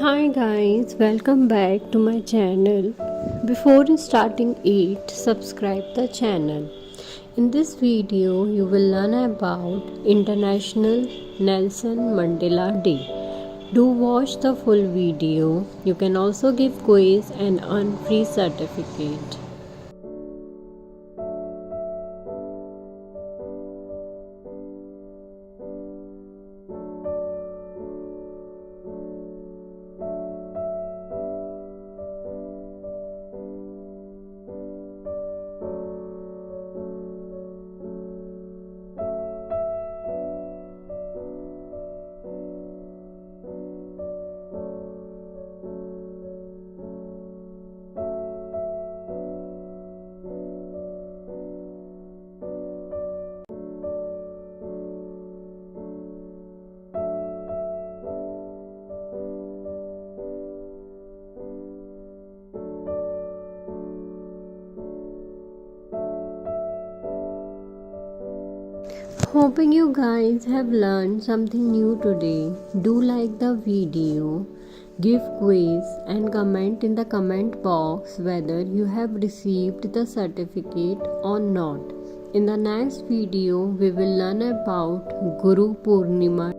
Hi guys, welcome back to my channel. Before starting it, subscribe the channel. In this video, you will learn about International Nelson Mandela Day. Do watch the full video. You can also give quiz and earn free certificate. Hoping you guys have learned something new today. Do like the video, give quiz and comment in the comment box whether you have received the certificate or not. In the next video, we will learn about Guru Purnima.